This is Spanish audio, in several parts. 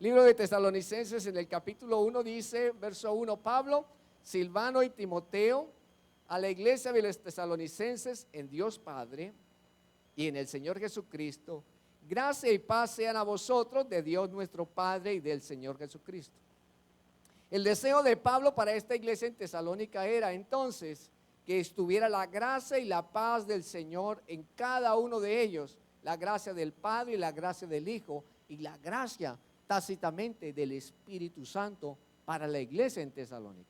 Libro de Tesalonicenses en el capítulo 1 dice, verso 1, Pablo, Silvano y Timoteo, a la iglesia de los tesalonicenses en Dios Padre y en el Señor Jesucristo, gracia y paz sean a vosotros de Dios nuestro Padre y del Señor Jesucristo. El deseo de Pablo para esta iglesia en Tesalónica era entonces que estuviera la gracia y la paz del Señor en cada uno de ellos, la gracia del Padre y la gracia del Hijo y la gracia tácitamente del Espíritu Santo para la iglesia en Tesalónica.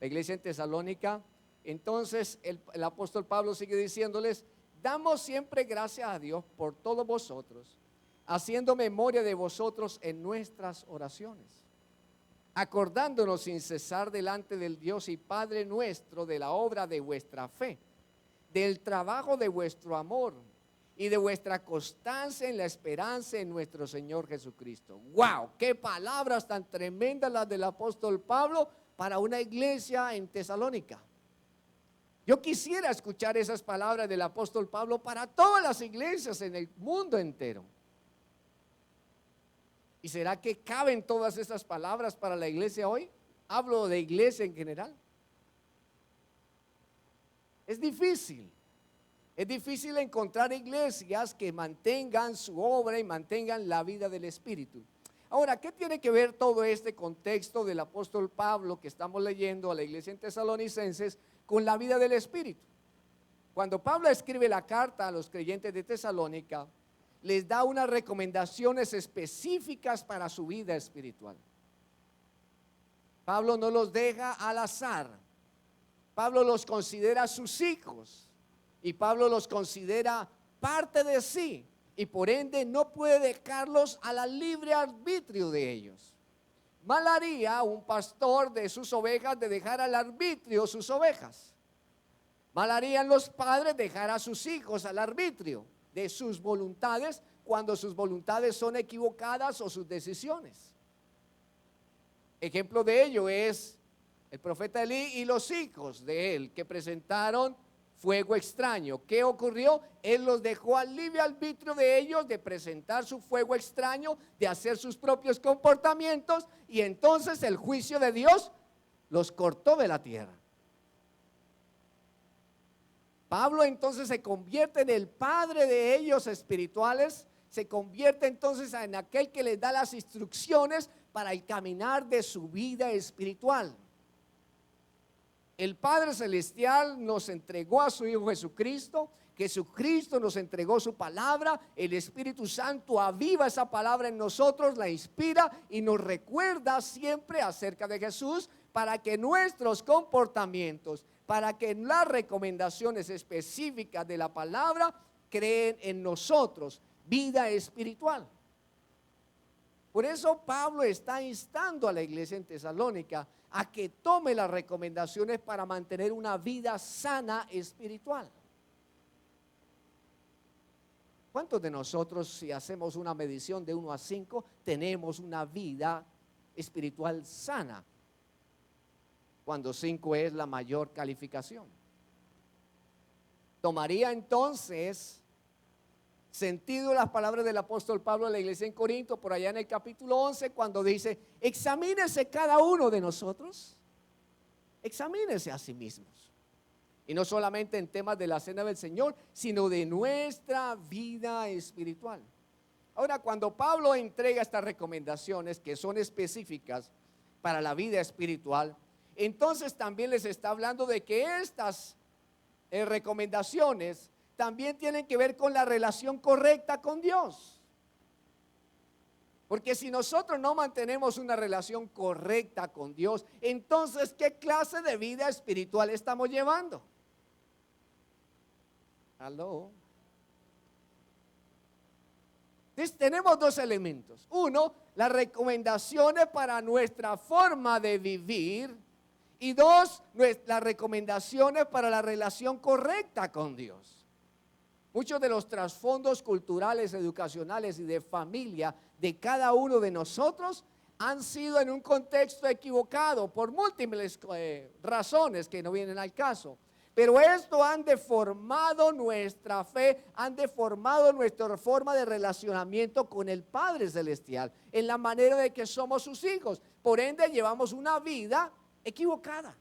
La iglesia en Tesalónica, entonces el apóstol Pablo sigue diciéndoles, damos siempre gracias a Dios por todos vosotros, haciendo memoria de vosotros en nuestras oraciones, acordándonos sin cesar delante del Dios y Padre nuestro de la obra de vuestra fe, del trabajo de vuestro amor y de vuestra constancia en la esperanza en nuestro Señor Jesucristo. ¡Wow! ¡Qué palabras tan tremendas las del apóstol Pablo para una iglesia en Tesalónica! Yo quisiera escuchar esas palabras del apóstol Pablo para todas las iglesias en el mundo entero. ¿Y será que caben todas esas palabras para la iglesia hoy? Hablo de iglesia en general. Es difícil encontrar iglesias que mantengan su obra y mantengan la vida del Espíritu. Ahora, ¿qué tiene que ver todo este contexto del apóstol Pablo que estamos leyendo a la iglesia en Tesalonicenses con la vida del Espíritu? Cuando Pablo escribe la carta a los creyentes de Tesalónica, les da unas recomendaciones específicas para su vida espiritual. Pablo no los deja al azar. Pablo los considera sus hijos y Pablo los considera parte de sí y por ende no puede dejarlos a la libre arbitrio de ellos. Mal haría un pastor de sus ovejas de dejar al arbitrio sus ovejas. Mal harían los padres dejar a sus hijos al arbitrio de sus voluntades cuando sus voluntades son equivocadas o sus decisiones. Ejemplo de ello es el profeta Elí y los hijos de él que presentaron fuego extraño. ¿Qué ocurrió? Él los dejó al libre arbitrio de ellos de presentar su fuego extraño, de hacer sus propios comportamientos y entonces el juicio de Dios los cortó de la tierra. Pablo entonces se convierte en el padre de ellos espirituales, se convierte entonces en aquel que les da las instrucciones para el caminar de su vida espiritual. El Padre Celestial nos entregó a su Hijo Jesucristo, Jesucristo nos entregó su palabra, el Espíritu Santo aviva esa palabra en nosotros, la inspira y nos recuerda siempre acerca de Jesús para que nuestros comportamientos, para que las recomendaciones específicas de la palabra creen en nosotros vida espiritual. Por eso Pablo está instando a la iglesia en Tesalónica a que tome las recomendaciones para mantener una vida sana espiritual. ¿Cuántos de nosotros, si hacemos una medición de 1 a 5, tenemos una vida espiritual sana? Cuando 5 es la mayor calificación. Tomaría entonces sentido las palabras del apóstol Pablo a la iglesia en Corinto, por allá en el capítulo 11, cuando dice, examínese cada uno de nosotros, examínese a sí mismos. Y no solamente en temas de la cena del Señor, sino de nuestra vida espiritual. Ahora, cuando Pablo entrega estas recomendaciones que son específicas para la vida espiritual, entonces también les está hablando de que estas recomendaciones también tienen que ver con la relación correcta con Dios. Porque si nosotros no mantenemos una relación correcta con Dios, entonces ¿qué clase de vida espiritual estamos llevando? ¿Aló? Entonces tenemos dos elementos. Uno, las recomendaciones para nuestra forma de vivir. Y dos, las recomendaciones para la relación correcta con Dios. Muchos de los trasfondos culturales, educacionales y de familia de cada uno de nosotros han sido en un contexto equivocado por múltiples razones que no vienen al caso. Pero esto han deformado nuestra fe, han deformado nuestra forma de relacionamiento con el Padre Celestial, en la manera de que somos sus hijos. Por ende, llevamos una vida equivocada.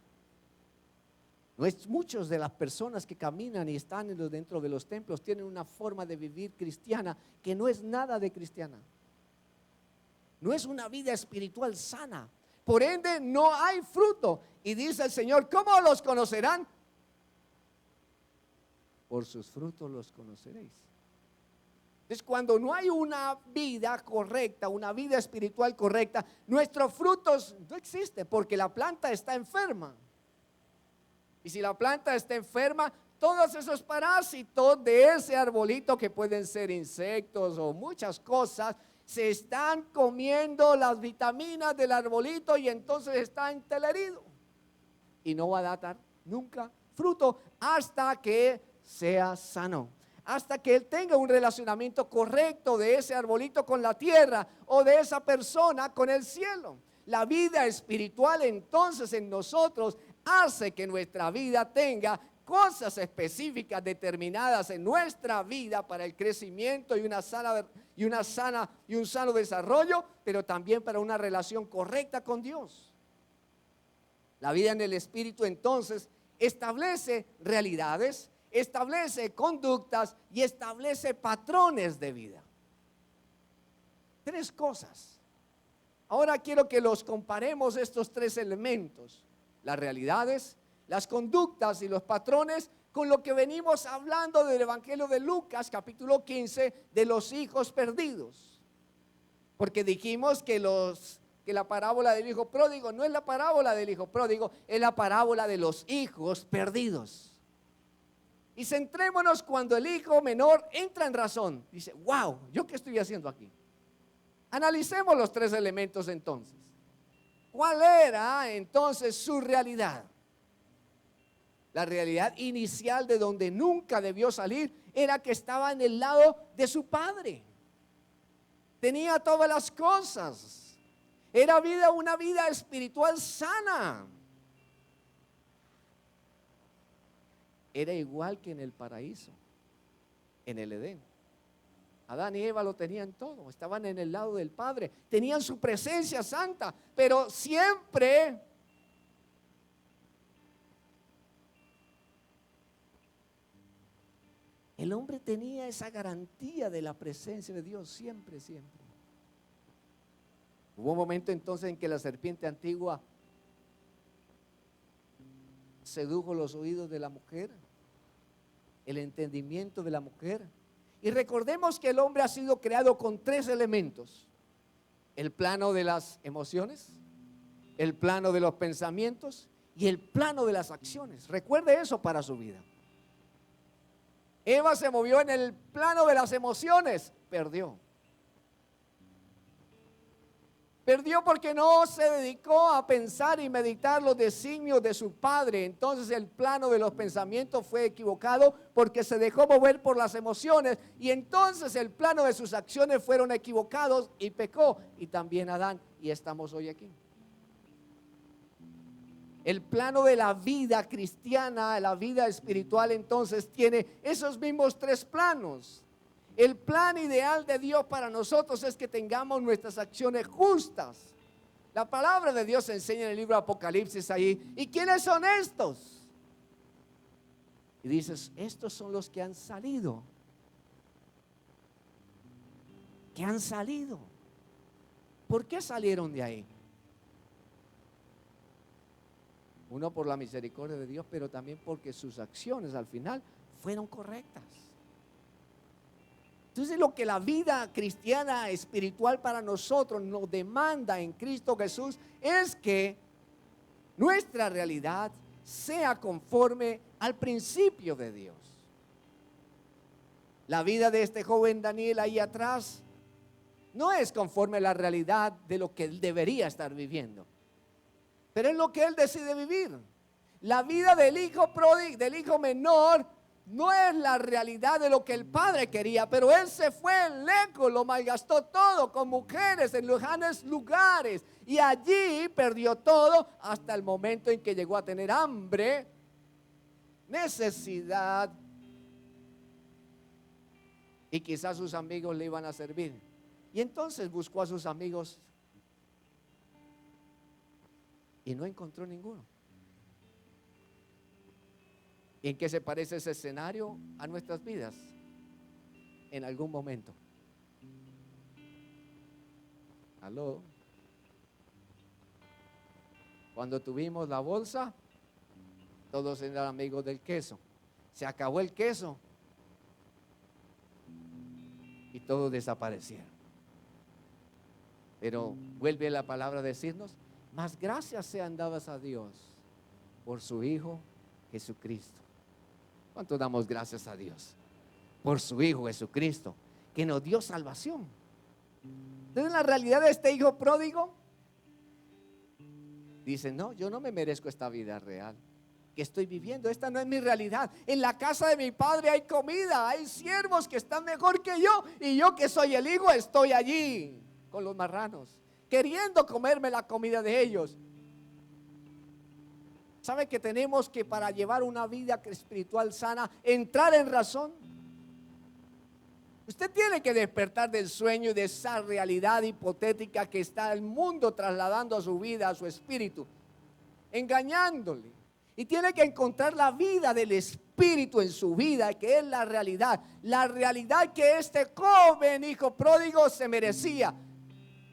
No es muchos de las personas que caminan y están dentro de los templos tienen una forma de vivir cristiana que no es nada de cristiana. No es una vida espiritual sana. Por ende, no hay fruto. Y dice el Señor, ¿cómo los conocerán? Por sus frutos los conoceréis. Entonces, cuando no hay una vida correcta, una vida espiritual correcta, nuestros frutos no existen porque la planta está enferma. Y si la planta está enferma, todos esos parásitos de ese arbolito, que pueden ser insectos o muchas cosas, se están comiendo las vitaminas del arbolito y entonces está entelerido. Y no va a dar nunca fruto hasta que sea sano. Hasta que él tenga un relacionamiento correcto de ese arbolito con la tierra o de esa persona con el cielo. La vida espiritual entonces en nosotros hace que nuestra vida tenga cosas específicas determinadas en nuestra vida para el crecimiento y un sano desarrollo, pero también para una relación correcta con Dios. La vida en el Espíritu entonces establece realidades, establece conductas y establece patrones de vida. 3 cosas. Ahora quiero que los comparemos, estos 3 elementos: las realidades, las conductas y los patrones, con lo que venimos hablando del Evangelio de Lucas, capítulo 15, de los hijos perdidos. Porque dijimos que la parábola del hijo pródigo no es la parábola del hijo pródigo, es la parábola de los hijos perdidos. Y centrémonos cuando el hijo menor entra en razón. Dice, wow, ¿yo qué estoy haciendo aquí? Analicemos los 3 elementos entonces. ¿Cuál era entonces su realidad? La realidad inicial, de donde nunca debió salir, era que estaba en el lado de su padre. Tenía todas las cosas. Era una vida espiritual sana. Era igual que en el paraíso, en el Edén. Adán y Eva lo tenían todo, estaban en el lado del Padre, tenían su presencia santa, pero siempre el hombre tenía esa garantía de la presencia de Dios, siempre, siempre. Hubo un momento entonces en que la serpiente antigua sedujo los oídos de la mujer, el entendimiento de la mujer. Y recordemos que el hombre ha sido creado con 3 elementos: el plano de las emociones, el plano de los pensamientos y el plano de las acciones. Recuerde eso para su vida. Eva se movió en el plano de las emociones, perdió. Perdió porque no se dedicó a pensar y meditar los designios de su padre. Entonces el plano de los pensamientos fue equivocado porque se dejó mover por las emociones. Y entonces el plano de sus acciones fueron equivocados y pecó. Y también Adán, y estamos hoy aquí. El plano de la vida cristiana, la vida espiritual, entonces tiene esos mismos 3 planos. El plan ideal de Dios para nosotros es que tengamos nuestras acciones justas. La palabra de Dios enseña en el libro de Apocalipsis ahí. ¿Y quiénes son estos? Y dices, estos son los que han salido. ¿Que han salido? ¿Por qué salieron de ahí? Uno, por la misericordia de Dios, pero también porque sus acciones al final fueron correctas. Entonces lo que la vida cristiana espiritual para nosotros nos demanda en Cristo Jesús es que nuestra realidad sea conforme al principio de Dios. La vida de este joven Daniel ahí atrás no es conforme a la realidad de lo que él debería estar viviendo, pero es lo que él decide vivir. La vida del hijo pródigo, del hijo menor, no es la realidad de lo que el padre quería, pero él se fue lejos, lo malgastó todo con mujeres en lejanos lugares y allí perdió todo hasta el momento en que llegó a tener hambre. necesidad, y quizás sus amigos le iban a servir. Y entonces buscó a sus amigos y no encontró ninguno. ¿Y en qué se parece ese escenario a nuestras vidas? En algún momento. ¿Aló? Cuando tuvimos la bolsa, todos eran amigos del queso. Se acabó el queso y todos desaparecieron. Pero vuelve la palabra a decirnos: más gracias sean dadas a Dios por su Hijo Jesucristo. ¿Cuánto damos gracias a Dios por su Hijo Jesucristo, que nos dio salvación? Entonces, la realidad de este hijo pródigo dice: no, yo no me merezco esta vida real que estoy viviendo. Esta no es mi realidad. En la casa de mi padre hay comida, hay siervos que están mejor que yo, y yo, que soy el hijo, estoy allí con los marranos, queriendo comerme la comida de ellos. ¿Sabe que tenemos que, para llevar una vida espiritual sana, entrar en razón? Usted tiene que despertar del sueño y de esa realidad hipotética que está el mundo trasladando a su vida, a su espíritu, engañándole. Y tiene que encontrar la vida del espíritu en su vida, que es la realidad que este joven hijo pródigo se merecía,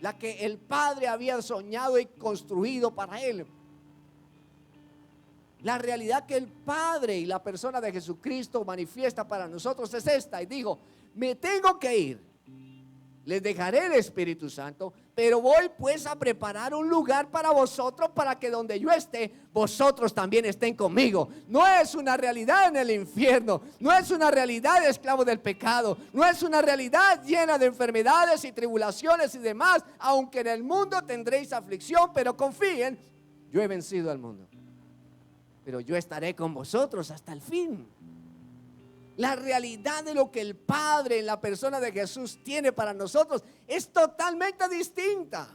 la que el padre había soñado y construido para él. La realidad que el Padre y la persona de Jesucristo manifiesta para nosotros es esta. Y dijo: me tengo que ir, les dejaré el Espíritu Santo, pero voy pues a preparar un lugar para vosotros, para que donde yo esté, vosotros también estén conmigo. No es una realidad en el infierno, no es una realidad de esclavo del pecado, no es una realidad llena de enfermedades y tribulaciones y demás. Aunque en el mundo tendréis aflicción, pero confíen, yo he vencido al mundo. Pero yo estaré con vosotros hasta el fin. La realidad de lo que el Padre en la persona de Jesús tiene para nosotros es totalmente distinta.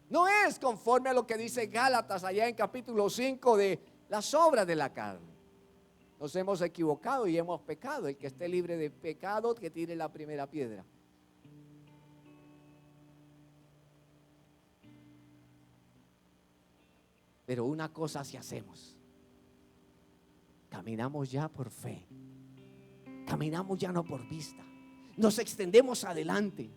No es conforme a lo que dice Gálatas allá en capítulo 5 de las obras de la carne. Nos hemos equivocado y hemos pecado. El que esté libre de pecado, que tire la primera piedra. Pero una cosa sí hacemos: caminamos ya por fe, caminamos ya no por vista, nos extendemos adelante.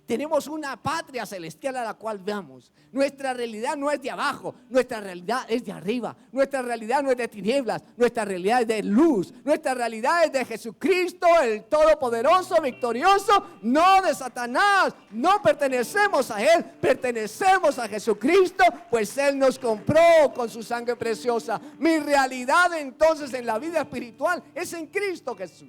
Tenemos una patria celestial a la cual vamos. Nuestra realidad no es de abajo, nuestra realidad es de arriba. Nuestra realidad no es de tinieblas, nuestra realidad es de luz. Nuestra realidad es de Jesucristo, el Todopoderoso, victorioso, no de Satanás. No pertenecemos a Él, pertenecemos a Jesucristo, pues Él nos compró con su sangre preciosa. Mi realidad entonces en la vida espiritual es en Cristo Jesús.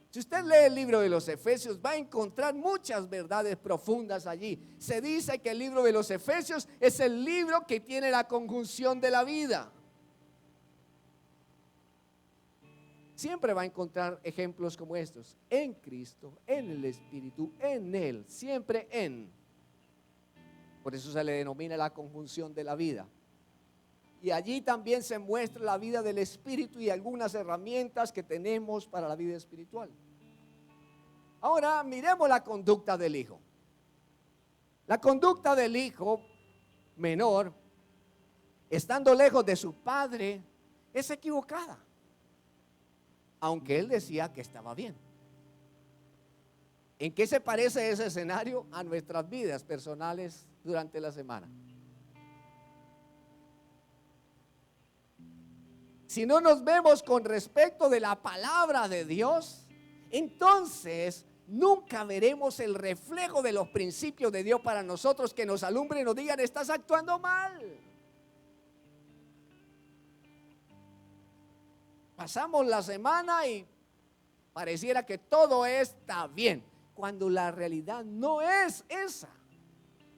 Si usted lee el libro de los Efesios, va a encontrar muchas verdades profundas allí. Se dice que el libro de los Efesios es el libro que tiene la conjunción de la vida. Siempre va a encontrar ejemplos como estos: en Cristo, en el Espíritu, en Él, siempre en. Por eso se le denomina la conjunción de la vida. Y allí también se muestra la vida del Espíritu y algunas herramientas que tenemos para la vida espiritual. Ahora miremos la conducta del hijo. La conducta del hijo menor, estando lejos de su padre, es equivocada, aunque él decía que estaba bien. ¿En qué se parece ese escenario a nuestras vidas personales durante la semana? Si no nos vemos con respecto de la palabra de Dios, entonces nunca veremos el reflejo de los principios de Dios para nosotros, que nos alumbren y nos digan: estás actuando mal. Pasamos la semana y pareciera que todo está bien, cuando la realidad no es esa.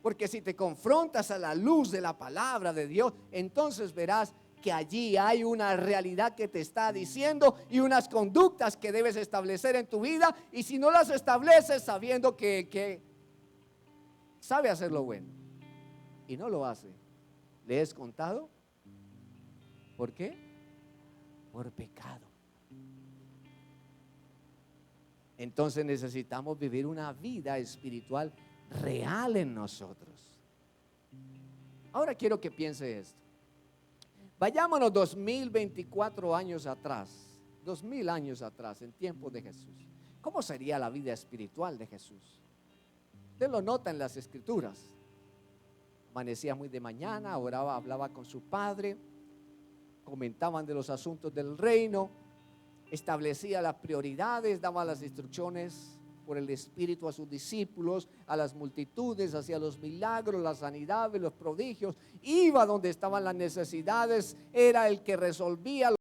Porque si te confrontas a la luz de la palabra de Dios, entonces verás que allí hay una realidad que te está diciendo y unas conductas que debes establecer en tu vida. Y si no las estableces sabiendo que sabe hacer lo bueno y no lo hace, ¿le es contado? ¿Por qué? por pecado. Entonces necesitamos vivir una vida espiritual real en nosotros. Ahora quiero que piense esto. Vayámonos 2024 años atrás, 2000 años atrás, en tiempo de Jesús. ¿Cómo sería la vida espiritual de Jesús? Usted lo nota en las escrituras. Amanecía muy de mañana, oraba, hablaba con su padre, comentaban de los asuntos del reino, establecía las prioridades, daba las instrucciones por el Espíritu a sus discípulos, a las multitudes, hacía los milagros, las sanidades, los prodigios, iba donde estaban las necesidades, era el que resolvía